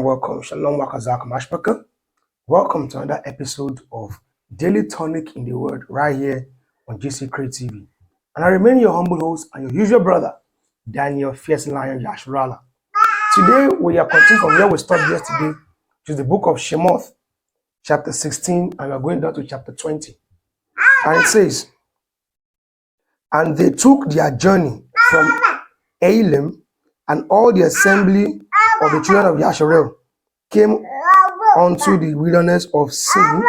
Welcome. Shalom Wakazak Mashpaka. Welcome to another episode of Daily Tonic in the Word right here on GC Create TV. And I remain your humble host and your usual brother, Daniel Fierce Lion Yashurala. Today we are continuing from where we stopped yesterday, which is the book of Shemoth, chapter 16, and we are going down to chapter 20. And it says, and they took their journey from Elim, and all the assembly of the children of Yasharel came unto the wilderness of Sin,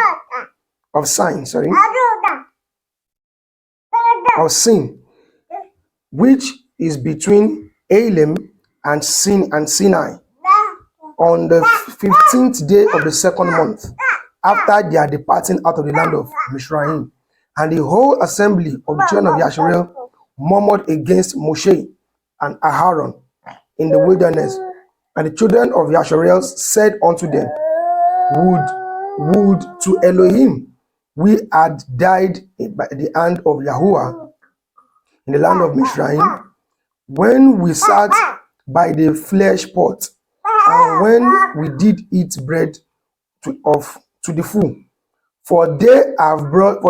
which is between Elim and Sinai, on the 15th day of the second month, after their departing out of the land of Mizraim. And the whole assembly of the children of Yasharel murmured against Moshe and Aaron in the wilderness. And the children of Yasharel said unto them, Would to Elohim we had died by the hand of Yahuwah in the land of Mizraim, when we sat by the flesh pot, and when we did eat bread to the full. For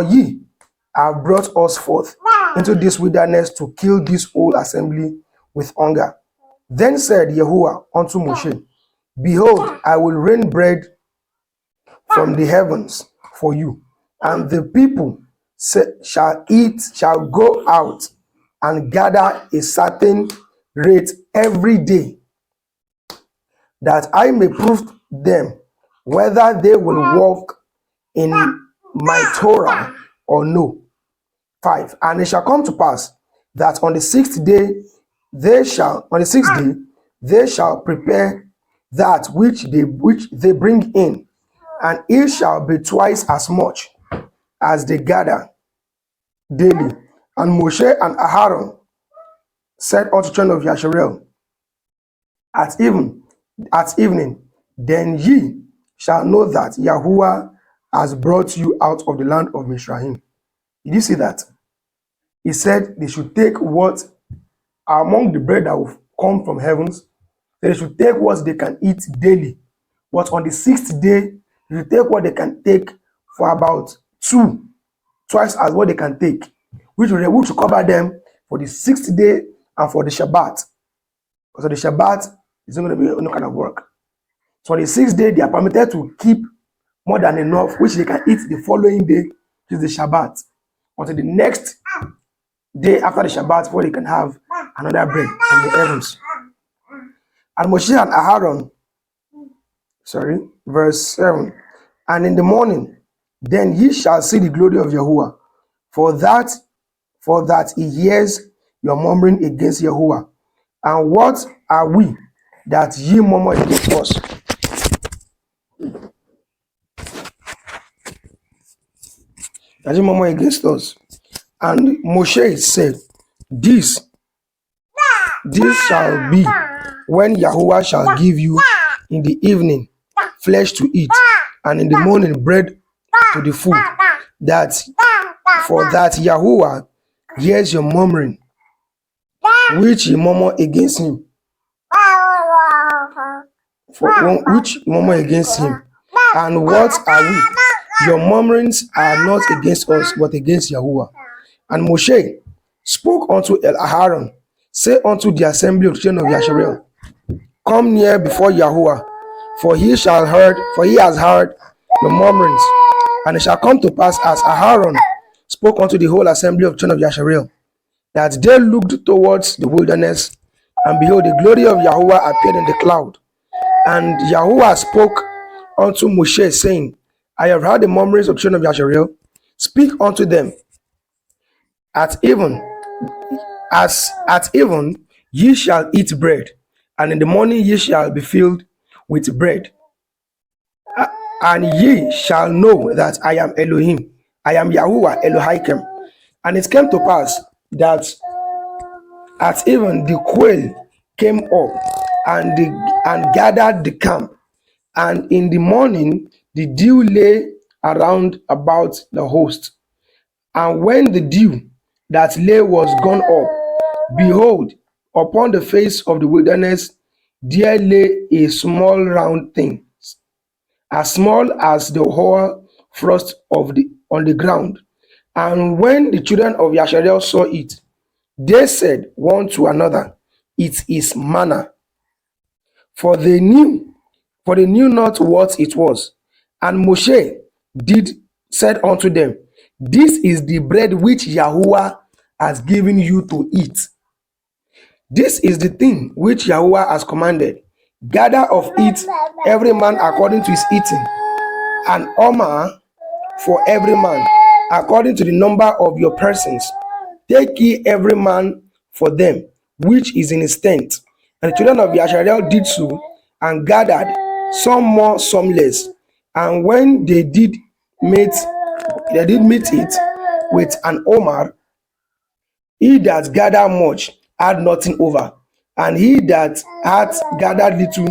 ye have brought us forth into this wilderness to kill this whole assembly with hunger. Then said Yahuwah unto Moshe, Behold, I will rain bread from the heavens for you, and the people shall go out and gather a certain rate every day, that I may prove them whether they will walk in my Torah or no. 5. And it shall come to pass that on the sixth day they shall prepare that which they bring in, and it shall be twice as much as they gather daily. And Moshe and Aaron said unto the children of Yasharel, at evening, then ye shall know that Yahuwah has brought you out of the land of Mizraim. Did you see that? He said they should take what among the bread that will come from heavens, they should take what they can eat daily. But on the sixth day, they should take what they can take for about twice as what they can take, which will cover them for the sixth day and for the Shabbat. Because the Shabbat is not going to be no kind of work. So on the sixth day, they are permitted to keep more than enough, which they can eat the following day, which is the Shabbat, until the next day after the Shabbat, before they can have another bread from the heavens. And Moshe and Aaron, verse 7, and in the morning, then ye shall see the glory of Yahuwah, for that he hears your murmuring against Yahuwah. And what are we that ye murmur against us? That ye murmur against us. And Moshe said, This shall be when Yahuwah shall give you in the evening flesh to eat, and in the morning bread to the food, for that Yahuwah hears your murmuring, which ye murmur against him. And what are we? Your murmurings are not against us, but against Yahuwah. And Moshe spoke unto Aaron, say unto the assembly of the children of Yasharel, Come near before Yahuwah, for he has heard your murmurings. And it shall come to pass, as Aaron spoke unto the whole assembly of the children of Yasharel, that they looked towards the wilderness, and behold, the glory of Yahuwah appeared in the cloud. And Yahuwah spoke unto Moshe, saying, I have heard the murmurings of the children of Yasharel. Speak unto them. At even ye shall eat bread, and in the morning ye shall be filled with bread. And ye shall know that I am Elohim. I am Yahuwah Elohim. And it came to pass that at even the quail came up and gathered the camp, and in the morning the dew lay around about the host. And when the dew that lay was gone up, behold, upon the face of the wilderness there lay a small round thing, as small as the whole frost of the on the ground. And when the children of Yasharel saw it, they said one to another, it is manna, for they knew, for they knew not what it was. And Moshe did said unto them, this is the bread which Yahuwah has given you to eat. This is the thing which Yahuwah has commanded. Gather of it every man according to his eating, an omer for every man, according to the number of your persons. Take ye every man for them, which is in his tent. And the children of Yasharel did so, and gathered, some more, some less. And when they did meet it with an omer. He that gathered much had nothing over, and he that hath gathered little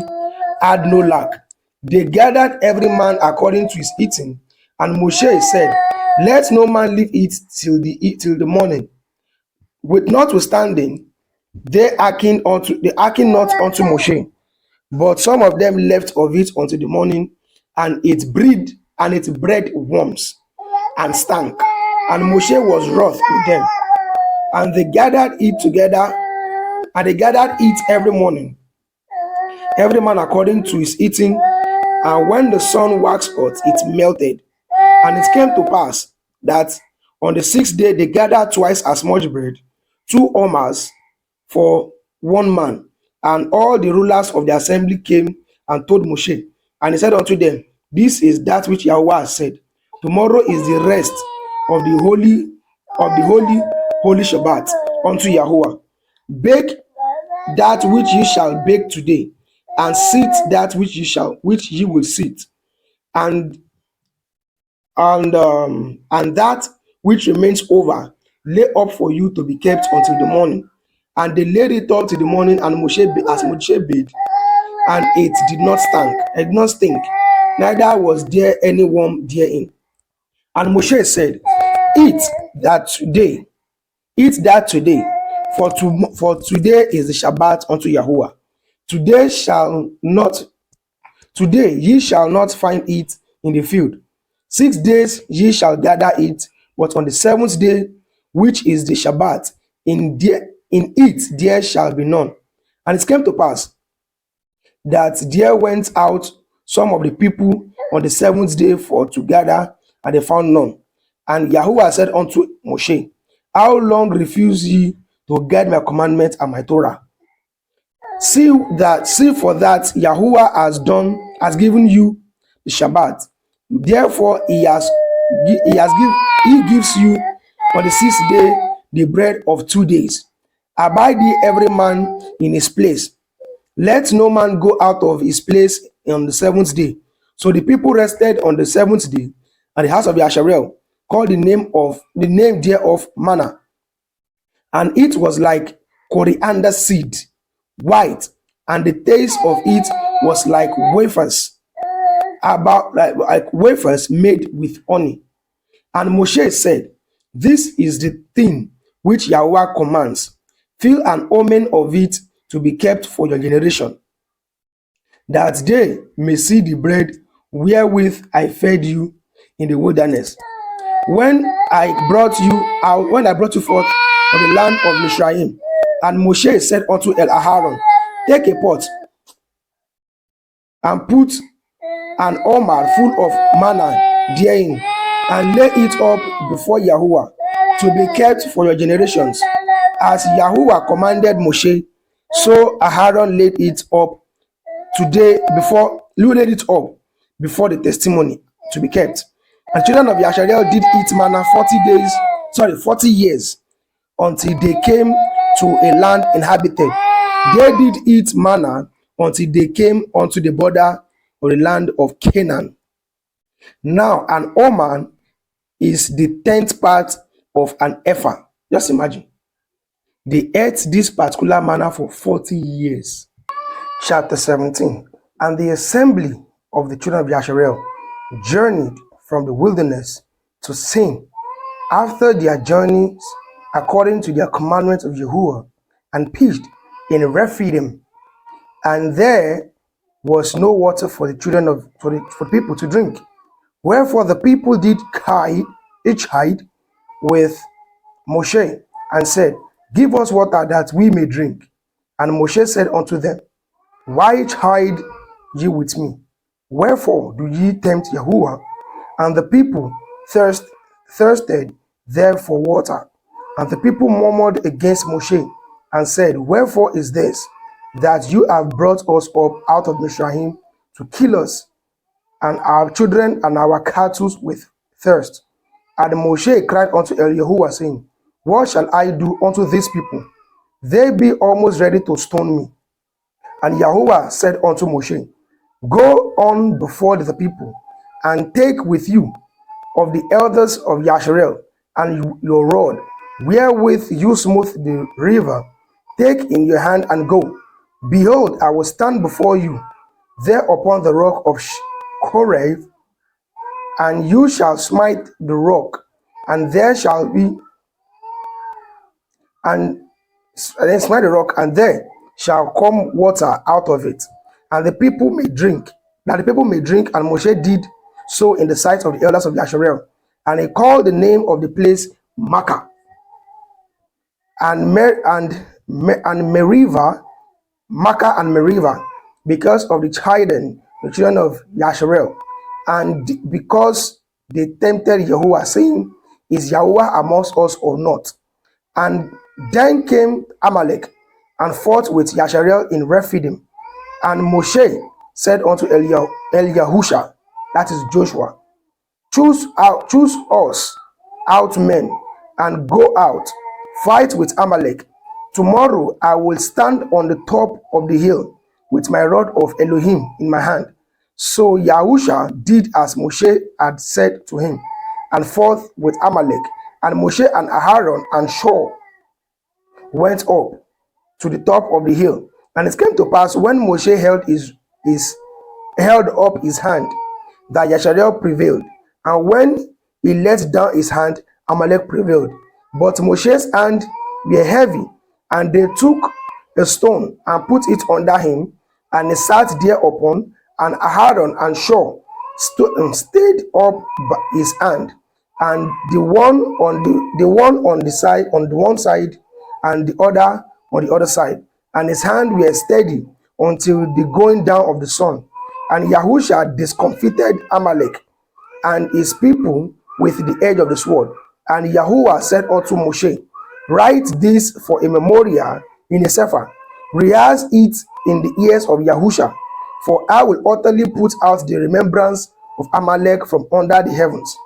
had no lack. They gathered every man according to his eating. And Moshe said, let no man leave it till the morning. With notwithstanding, they hearkened not unto Moshe, but some of them left of it until the morning, and it bred worms and stank. And Moshe was wroth with them. And they gathered it together, and they gathered it every morning, every man according to his eating. And when the sun waxed hot, it melted. And it came to pass that on the sixth day they gathered twice as much bread, 2 omers for one man. And all the rulers of the assembly came and told Moshe. And he said unto them, this is that which Yahweh has said. Tomorrow is the rest of the holy Shabbat unto Yahuwah. Bake that which ye shall bake today, and sit that which ye will sit, and that which remains over lay up for you to be kept until the morning. And they laid it up till the morning, and as Moshe bade, and it did not stink, neither was there any worm therein. And Moshe said, eat that today, for today is the Shabbat unto Yahuwah. Today ye shall not find it in the field. 6 days ye shall gather it, but on the seventh day, which is the Shabbat, in it there shall be none. And it came to pass that there went out some of the people on the seventh day for to gather, and they found none. And Yahuwah said unto Moshe, how long refuse ye to guard my commandment and my Torah? See for that Yahuwah has given you the Shabbat. Therefore he gives you on the sixth day the bread of 2 days. Abide ye every man in his place. Let no man go out of his place on the seventh day. So the people rested on the seventh day, and the house of Yasharel called the name thereof manna. And it was like coriander seed, white, and the taste of it was like wafers, like wafers made with honey. And Moshe said, this is the thing which Yahweh commands. Fill an omen of it to be kept for your generation, that they may see the bread wherewith I fed you in the wilderness, when I brought you forth from the land of Mizraim. And Moshe said unto Aaron, take a pot and put an omer full of manna therein, and lay it up before Yahuwah to be kept for your generations. As Yahuwah commanded Moshe, so Aaron laid it up before the testimony to be kept. And children of Yasharel did eat manna 40 years, until they came to a land inhabited. They did eat manna until they came unto the border of the land of Canaan. Now, an oman is the tenth part of an ephah. Just imagine. They ate this particular manna for 40 years. Chapter 17. And the assembly of the children of Yasharel journeyed from the wilderness to Sin after their journeys according to their commandments of Yahuwah, and pitched in Rephidim. And there was no water for the children of for people to drink. Wherefore the people did each hide with Moshe, and said, Give us water that we may drink. And Moshe said unto them, Why chide ye with me? Wherefore do ye tempt Yahuwah? And the people thirsted there for water. And the people murmured against Moshe, and said, Wherefore is this, that you have brought us up out of Mizraim to kill us, and our children and our cattle with thirst? And Moshe cried unto Yahuwah, saying, What shall I do unto these people? They be almost ready to stone me. And Yahuwah said unto Moshe, Go on before the people, and take with you of the elders of Yasharel, and your rod, wherewith you smooth the river, take in your hand and go. Behold, I will stand before you there upon the rock of Korev, and you shall smite the rock, and there shall be and then smite the rock, and there shall come water out of it, and the people may drink. That the people may drink. And Moshe did so in the sight of the elders of Yasharel, and he called the name of the place Makkah, and Merivah, Makkah and Merivah, because of the children of Yasharel, and because they tempted Yahuwah, saying, Is Yahuwah amongst us or not? And then came Amalek and fought with Yasharel in Rephidim. And Moshe said unto Eliahusha, that is Joshua, choose us out men, and go out, fight with Amalek. Tomorrow I will stand on the top of the hill with my rod of Elohim in my hand. So Yahusha did as Moshe had said to him, and fought with Amalek. And Moshe and Aaron and Shur went up to the top of the hill. And it came to pass, when Moshe held up his hand, that Yasharel prevailed. And when he let down his hand, Amalek prevailed. But Moshe's hand were heavy, and they took a stone and put it under him, and he sat thereupon. And Aaron and Shur stayed up by his hand, and the one on the one side, and the other on the other side, and his hand were steady until the going down of the sun. And Yahusha discomfited Amalek and his people with the edge of the sword. And Yahuwah said unto Moshe, Write this for a memorial in a sefer, rehearse it in the ears of Yahusha, for I will utterly put out the remembrance of Amalek from under the heavens.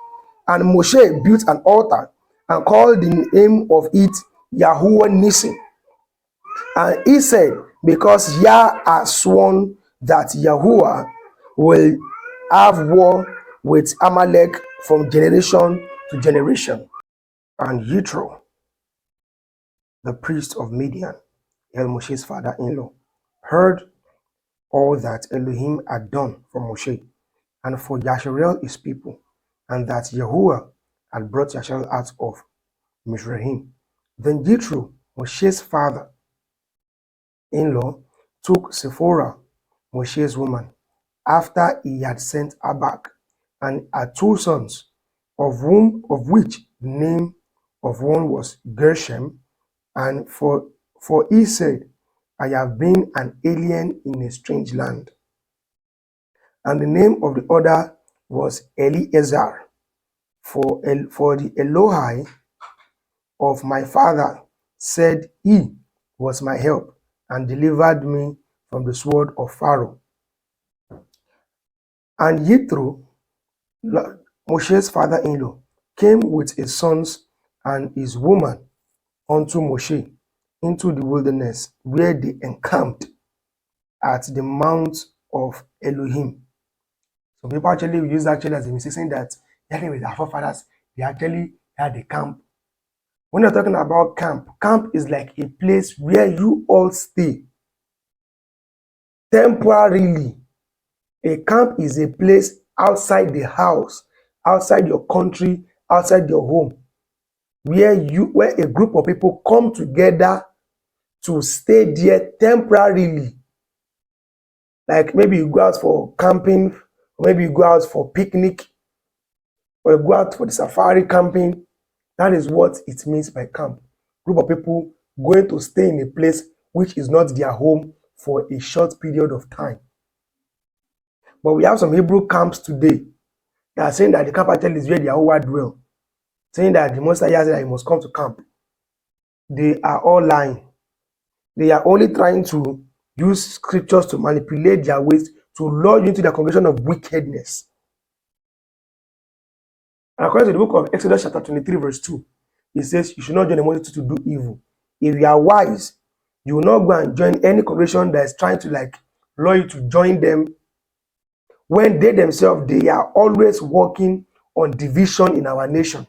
And Moshe built an altar and called the name of it Yahuwah Nissi. And he said, Because Yah has sworn that Yahuwah will have war with Amalek from generation to generation. And Yitro, the priest of Midian, Moshe's father-in-law, heard all that Elohim had done for Moshe and for Yasharel his people, and that Yahuwah had brought Yasharel out of Mizraim. Then Yitro, Moshe's father-in-law, took Sephora, Moshe's woman, after he had sent her back, and had 2 sons, of which the name of one was Gershom, and for he said, I have been an alien in a strange land. And the name of the other was Eliezer, for the Elohai of my father said he was my help, and delivered me from the sword of Pharaoh. And Yitro, Moshe's father-in-law, came with his sons and his woman unto Moshe into the wilderness, where they encamped at the mount of Elohim. Some people actually use that actually as a mistake, saying that with our forefathers, they actually had a camp. When you're talking about camp, camp is like a place where you all stay temporarily. A camp is a place outside the house, outside your country, outside your home, where a group of people come together to stay there temporarily. Like maybe you go out for camping, or maybe you go out for picnic, or you go out for the safari camping. That is what it means by camp. Group of people going to stay in a place which is not their home for a short period of time. But we have some Hebrew camps today that are saying that the camp actually is where their Yahweh dwell, saying that the Most High said that you must come to camp. They are all lying. They are only trying to use scriptures to manipulate their ways to lure you into the congregation of wickedness. And according to the book of Exodus chapter 23 verse 2, it says, you should not join the multitude to do evil. If you are wise, you will not go and join any congregation that is trying to lure you to join them, when they themselves, they are always working on division in our nation,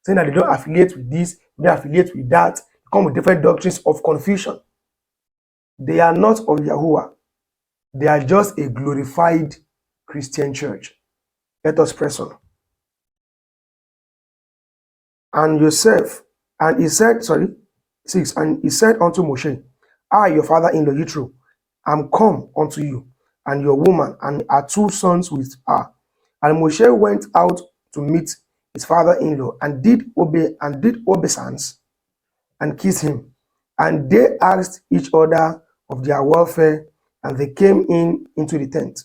saying that they don't affiliate with this, they don't affiliate with that, come with different doctrines of confusion. They are not of Yahuwah. They are just a glorified Christian church. Let us press on. And Joseph, and he said, 6, and he said unto Moshe, I, your father-in-law, Yitro, am come unto you, and your woman, and our 2 sons with her. And Moshe went out to meet his father-in-law, and did obeisance, and kiss him. And they asked each other of their welfare, and they came into the tent.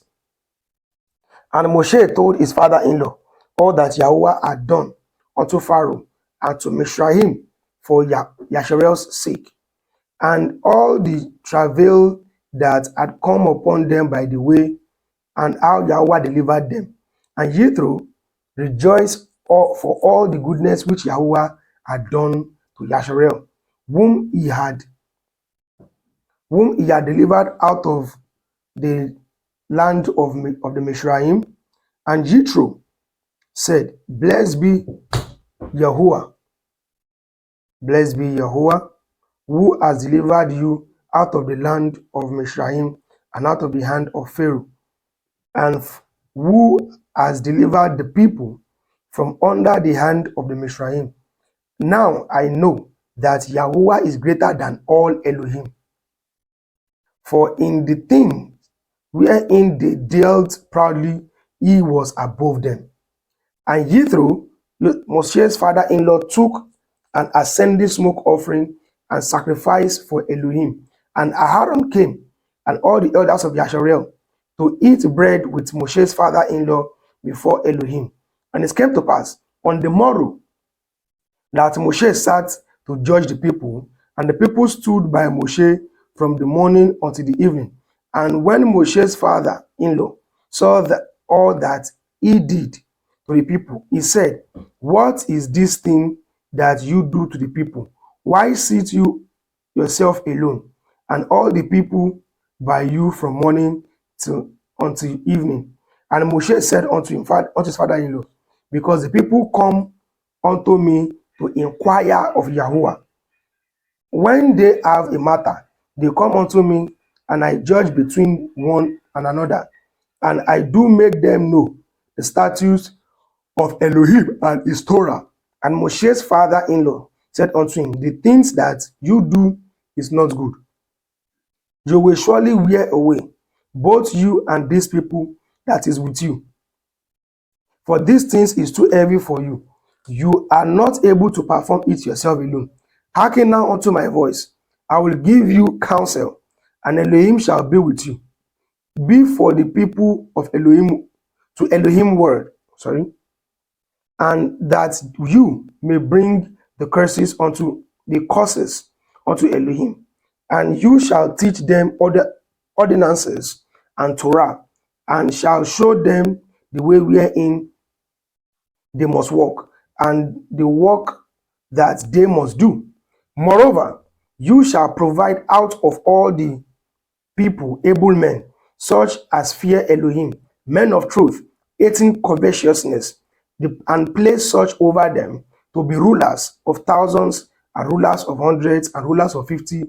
And Moshe told his father-in-law all that Yahuwah had done unto Pharaoh and to Mizraim for Yasharel's sake, and all the travail that had come upon them by the way, and how Yahuwah delivered them. And Jethro rejoiced for all the goodness which Yahuwah had done to Yasharel, whom he had delivered out of the land of the Mizraim. And Jethro said, blessed be Yahuwah, who has delivered you out of the land of Mizraim and out of the hand of Pharaoh, and who has delivered the people from under the hand of the Mizraim. Now I know that Yahuwah is greater than all Elohim. For in the thing wherein they dealt proudly, he was above them. And Jethro, Moshe's father-in-law, took an ascending smoke offering and sacrifice for Elohim. And Aaron came, and all the elders of Yasharel, to eat bread with Moshe's father-in-law before Elohim. And it came to pass on the morrow that Moshe sat to judge the people, and the people stood by Moshe from the morning until the evening. And when Moshe's father-in-law saw that all that he did to the people, he said, what is this thing that you do to the people? Why sit you yourself alone, and all the people by you from morning until evening? And Moshe said unto his father-in-law, because the people come unto me to inquire of Yahuwah. When they have a matter, they come unto me, and I judge between one and another, and I do make them know the statutes of Elohim and his Torah. And Moshe's father-in-law said unto him, the things that you do is not good. You will surely wear away, both you and these people that is with you. For these things is too heavy for you. You are not able to perform it yourself alone. Hearken now unto my voice. I will give you counsel, and Elohim shall be with you. Be for the people of Elohim, to Elohim word, and that you may bring the curses unto Elohim. And you shall teach them other ordinances and Torah, and shall show them the way wherein they must walk, and the work that they must do. Moreover, you shall provide out of all the people able men, such as fear Elohim, men of truth, hating covetousness, and place such over them to be rulers of thousands, and rulers of hundreds, and rulers of 50,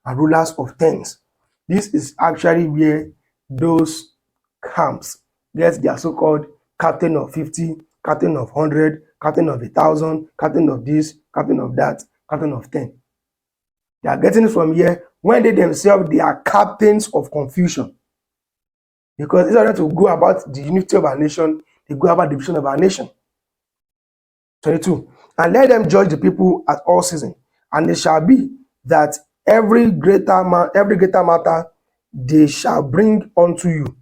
and rulers of tens. This is actually where those camps get their so-called captain of 50, captain of 100, captain of 1,000, captain of this, captain of that, captain of 10. They are getting it from here when they themselves, they are captains of confusion. Because in order to go about the unity of our nation, they go about the division of our nation. 22. And let them judge the people at all seasons, and it shall be that every greater matter they shall bring unto you,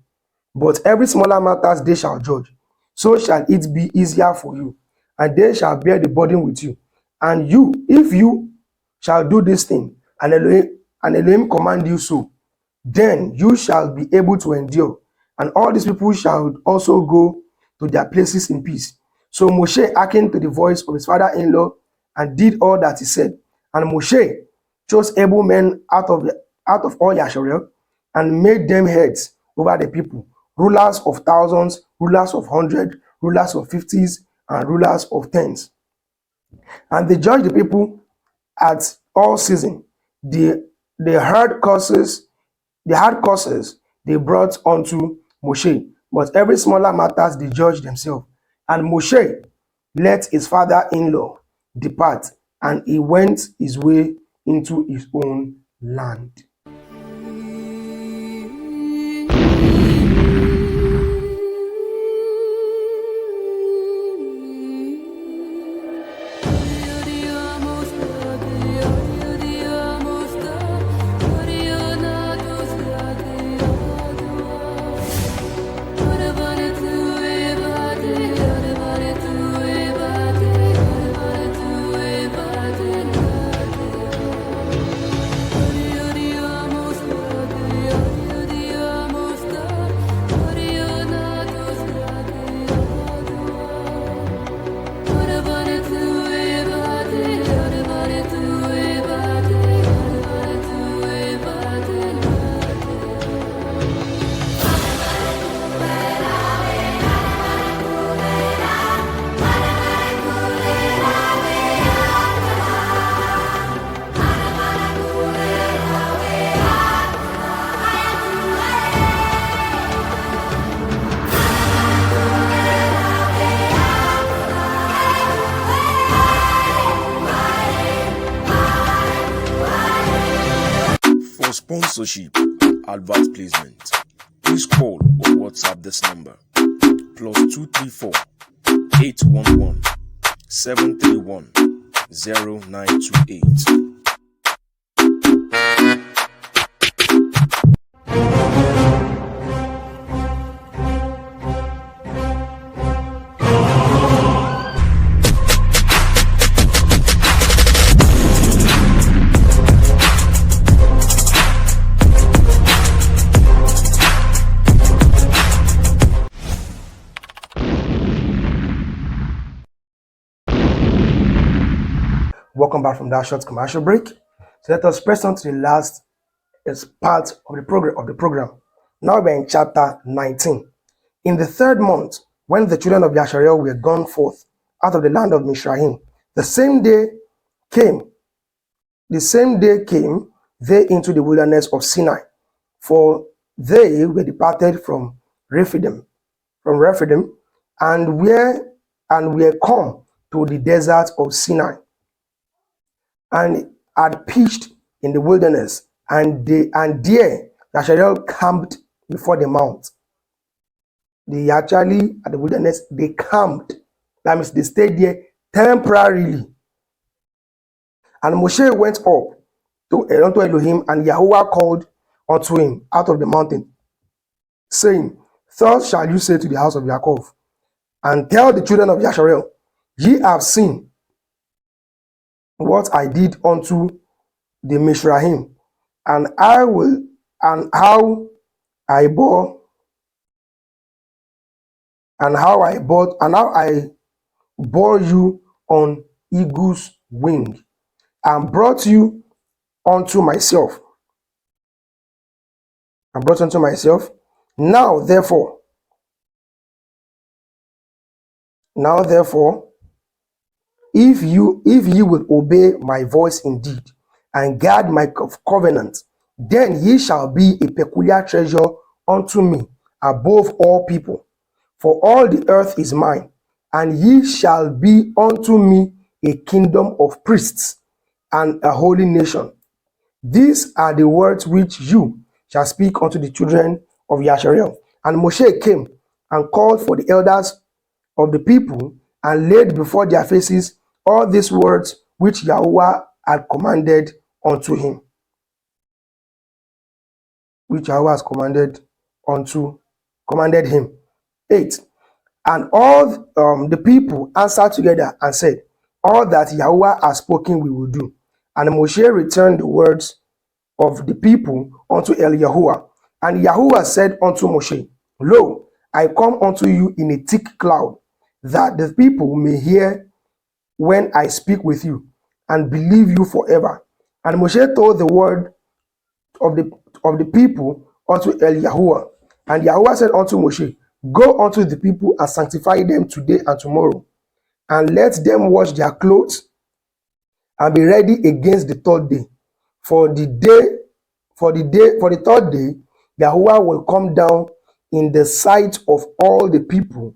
but every smaller matters they shall judge. So shall it be easier for you, and they shall bear the burden with you. And you, if you shall do this thing, and Elohim command you so, then you shall be able to endure, and all these people shall also go to their places in peace. So Moshe hearkened to the voice of his father-in-law and did all that he said. And Moshe chose able men out of all Yasharel and made them heads over the people, rulers of thousands, rulers of 100, rulers of 50s, and rulers of tens. And they judged the people at all seasons. The hard causes they brought unto Moshe, but every smaller matters they judged themselves. And Moshe let his father-in-law depart, and he went his way into his own land. For sponsorship, advert placement, please call or WhatsApp this number +234 811 731 0928. Welcome back from that short commercial break. So let us press on to the last part of the program. Now we're in chapter 19. In the third month, when the children of Yasharel were gone forth out of the land of Mishraim, the same day came they into the wilderness of Sinai, for they were departed from Rephidim, and were come to the desert of Sinai, and had pitched in the wilderness, and there Yasharel camped before the mount. They actually, at the wilderness, they camped. That means they stayed there temporarily. And Moshe went up unto Elohim, and Yahweh called unto him out of the mountain, saying, Thus shall you say to the house of Jacob, and tell the children of Yasharel, ye have seen what I did unto the Mishraim, and how I bore you on eagle's wing, and brought you unto myself. Now therefore, Now therefore, if ye will obey my voice indeed, and guard my covenant, then ye shall be a peculiar treasure unto me above all people. For all the earth is mine, and ye shall be unto me a kingdom of priests and a holy nation. These are the words which you shall speak unto the children of Yasharel. And Moshe came and called for the elders of the people and laid before their faces all these words which Yahweh had commanded unto him. Which Yahweh has commanded him. 8. And all the people answered together and said, all that Yahweh has spoken we will do. And Moshe returned the words of the people unto Yahuwah. And Yahuwah said unto Moshe, Lo, I come unto you in a thick cloud, that the people may hear when I speak with you, and believe you forever. And Moshe told the word of the people unto Yahuwah. And Yahuwah said unto Moshe, Go unto the people and sanctify them today and tomorrow, and let them wash their clothes and be ready against the third day. For the third day, Yahuwah will come down in the sight of all the people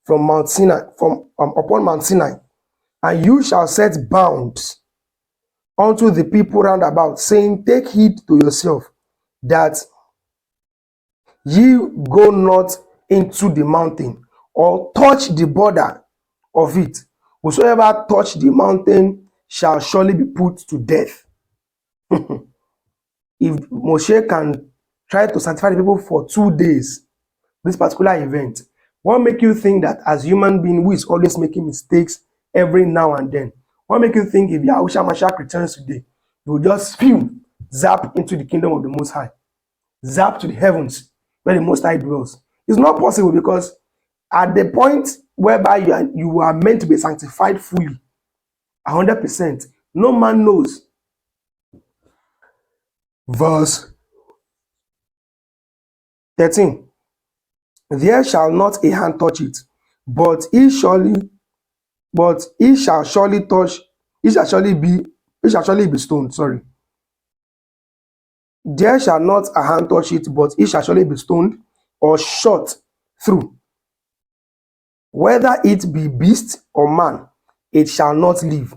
from Mount Sinai, upon Mount Sinai, and you shall set bounds unto the people round about, saying, Take heed to yourself, that ye go not into the mountain, or touch the border of it. Whosoever touch the mountain shall surely be put to death. If Moshe can try to sanctify the people for 2 days, this particular event, what make you think that as human being who is always making mistakes every now and then, what make you think if Yahushua Mashiach returns today, you will just zap into the kingdom of the Most High, zap to the heavens where the Most High dwells? It's not possible, because at the point whereby you are meant to be sanctified fully, 100%, no man knows. Verse 13. There shall not a hand touch it, but it shall surely be stoned. Sorry. There shall not a hand touch it, but it shall surely be stoned or shot through. Whether it be beast or man, it shall not live.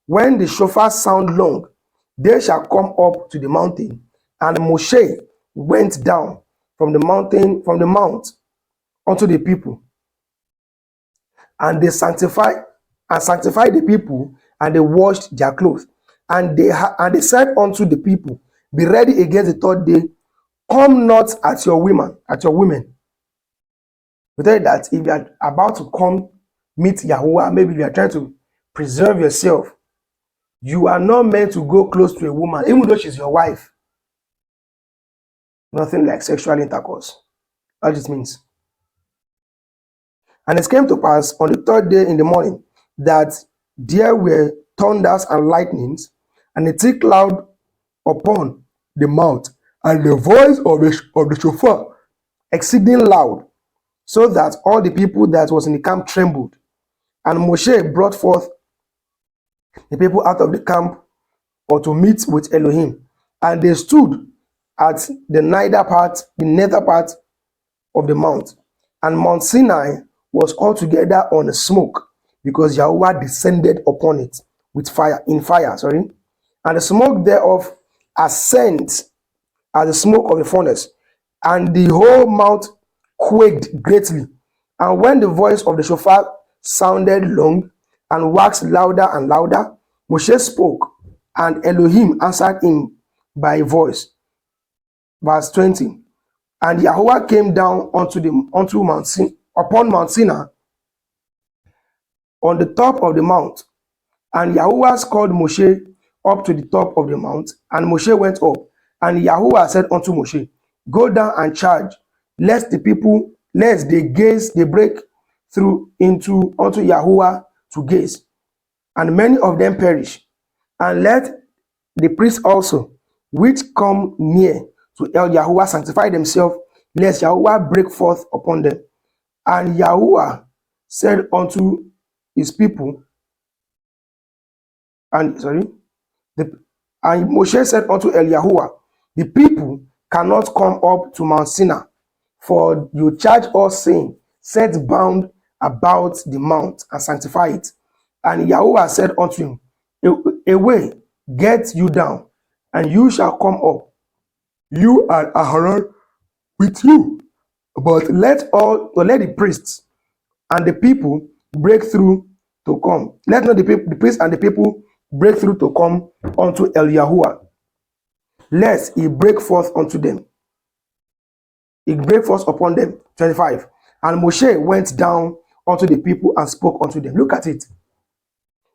When the shofar sound long, they shall come up to the mountain. And Moshe went down from the mount unto the people, and they sanctified the people, and they washed their clothes, and they said unto the people, Be ready against the third day. Come not at your women. We tell you that if you are about to come meet Yahuwah, maybe you are trying to preserve yourself, you are not meant to go close to a woman, even though she's your wife. Nothing like sexual intercourse. That just means. And it came to pass on the third day in the morning that there were thunders and lightnings, and a thick cloud upon the mount, and the voice of the shofar exceeding loud, so that all the people that was in the camp trembled. And Moshe brought forth the people out of the camp, or to meet with Elohim, and they stood at the nether part of the mount. And Mount Sinai was altogether on a smoke, because Yahweh descended upon it with fire. And the smoke thereof ascends as the smoke of a furnace, and the whole mount quaked greatly. And when the voice of the shofar sounded long and waxed louder and louder, Moshe spoke, and Elohim answered him by a voice. Verse 20. And Yahweh came down upon Mount Sinai, on the top of the mount. And Yahweh called Moshe up to the top of the mount, and Moshe went up. And Yahweh said unto Moshe, Go down and charge, lest they break through unto Yahweh to gaze, and many of them perish. And let the priests also, which come near to Yahweh, sanctify themselves, lest Yahweh break forth upon them. And Yahweh said unto his people, and sorry, the, and Moshe said unto Eliyahuah, the people cannot come up to Mount Sinai, for you charge us, saying, set bound about the mount and sanctify it. And Yahuwah said unto him, away, get you down, and you shall come up, you and Aaron with you. But let the priests and the people break through to come. Let not the priests and the people break through to come unto Eliyahuah, lest he break forth unto them. He break forth upon them. 25. And Moshe went down unto the people and spoke unto them. Look at it.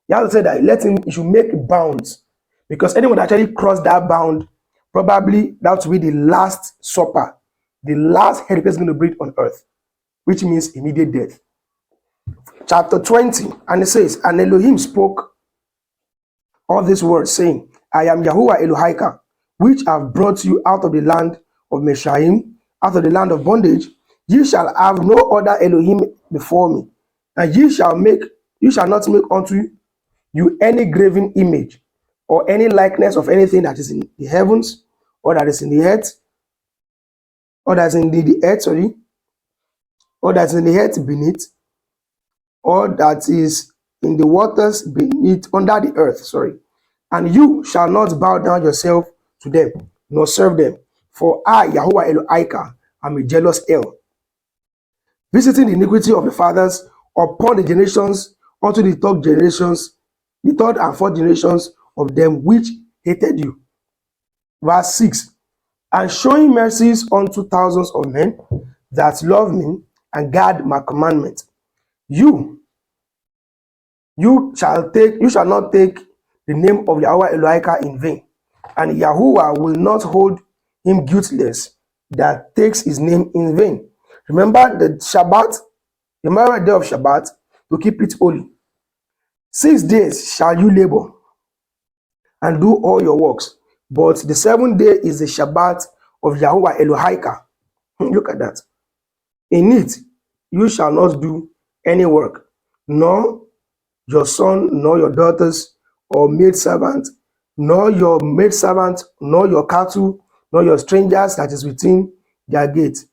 You have to say that he should make bounds. Because anyone that actually crossed that bound, probably that will be the last supper, the last head person going to breathe on earth, which means immediate death. Chapter 20, and it says, and Elohim spoke all these words, saying, I am Yahuwah Elohika, which have brought you out of the land of Meshaim, out of the land of bondage. Ye shall have no other Elohim before me, and ye shall not make unto you any graven image, or any likeness of anything that is in the heavens, or that is in the earth, or that is in the earth, sorry, or that is in the earth beneath, or that is in the waters beneath, under the earth, sorry. And you shall not bow down yourself to them, nor serve them. For I, Yahuwah Elohika, am a jealous El, visiting the iniquity of the fathers upon the generations unto the third generations, the third and fourth generations of them which hated you. Verse 6. And showing mercies unto thousands of men that love me and guard my commandment. You shall not take the name of Yahuwah Elohika in vain, and Yahuwah will not hold him guiltless that takes his name in vain. Remember the Shabbat, remember the day of Shabbat, to keep it holy. 6 days shall you labor and do all your works, but the 7th day is the Shabbat of Yahuwah Elohika. Look at that. In it you shall not do any work, nor your son, nor your daughters, or maidservant, nor your maidservant, nor your cattle, nor your strangers that is within their gate.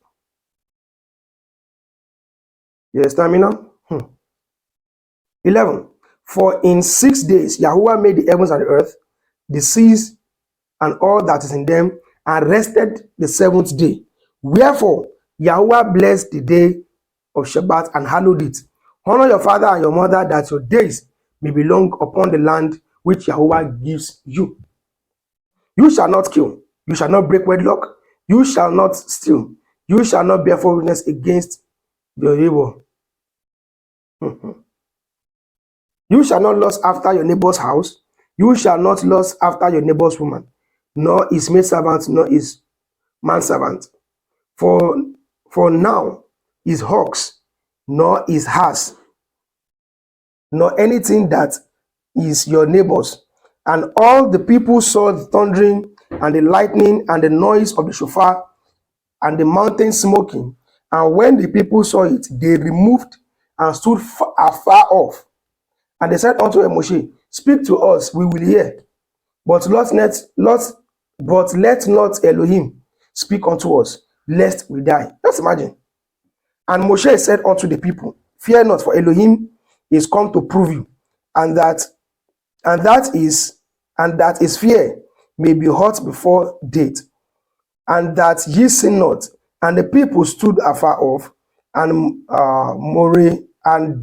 Yes, stamina. 11. For in 6 days Yahuwah made the heavens and the earth, the seas, and all that is in them, and rested the 7th day. Wherefore Yahuwah blessed the day of Shabbat and hallowed it. Honor your father and your mother, that your days may be long upon the land which Yahuwah gives you. You shall not kill. You shall not break wedlock. You shall not steal. You shall not bear false witness against your neighbor. You shall not lust after your neighbor's house. You shall not lust after your neighbor's woman, nor his maidservant, nor his manservant. For now is hawks, nor is ass, nor anything that is your neighbor's. And all the people saw the thundering and the lightning and the noise of the shofar and the mountain smoking. And when the people saw it, they removed and stood afar off. And they said unto Moshe, speak to us, we will hear. But let not Elohim speak unto us, lest we die. Let's imagine. And Moshe said unto the people, fear not, for Elohim is come to prove you, and that is fear may be hot before date, and that ye sin not. And the people stood afar off, and and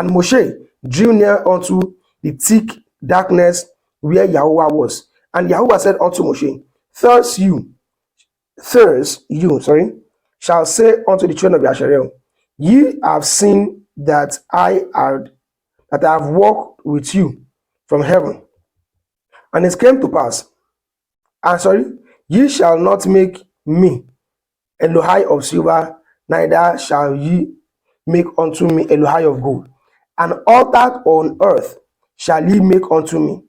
Moshe drew near unto the thick darkness where Yahuwah was. And Yahuwah said unto Moshe, Thus you, shall say unto the children of Yasharel, ye have seen that I have walked with you from heaven. And it came to pass, ye shall not make me Elohai of silver, neither shall ye make unto me Elohai of gold. An altar on earth shall ye make unto me,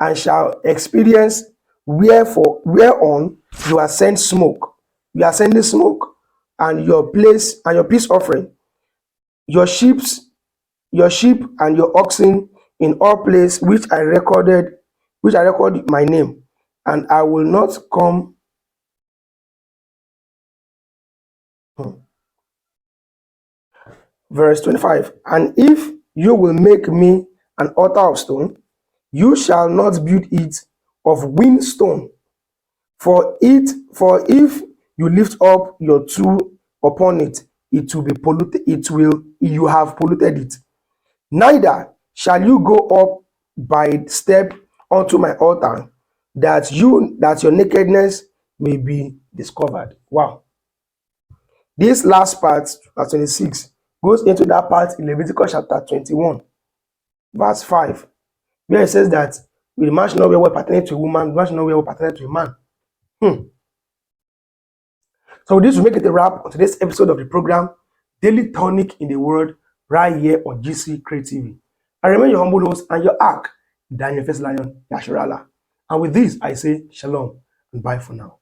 and shall experience whereon you are sent smoke. You are sending smoke, and your peace offering, your sheep, and your oxen in all place which I record my name, and I will not come. Verse 25. And if you will make me an altar of stone, you shall not build it of whinstone, for if you lift up your tool upon it, it will be polluted, you have polluted it. Neither shall you go up by step unto my altar, that your nakedness may be discovered. Wow. This last part, verse 26, goes into that part in Leviticus chapter 21, verse 5, where it says that we must not wear what pertaining to a woman, we must not wear what pertaining to a man. So this will make it a wrap on today's episode of the program, Daily Tonic in the Word, right here on GC Creative TV. I remain your humble host and your ark, Daniel First Lion Yashirala. And with this, I say shalom and bye for now.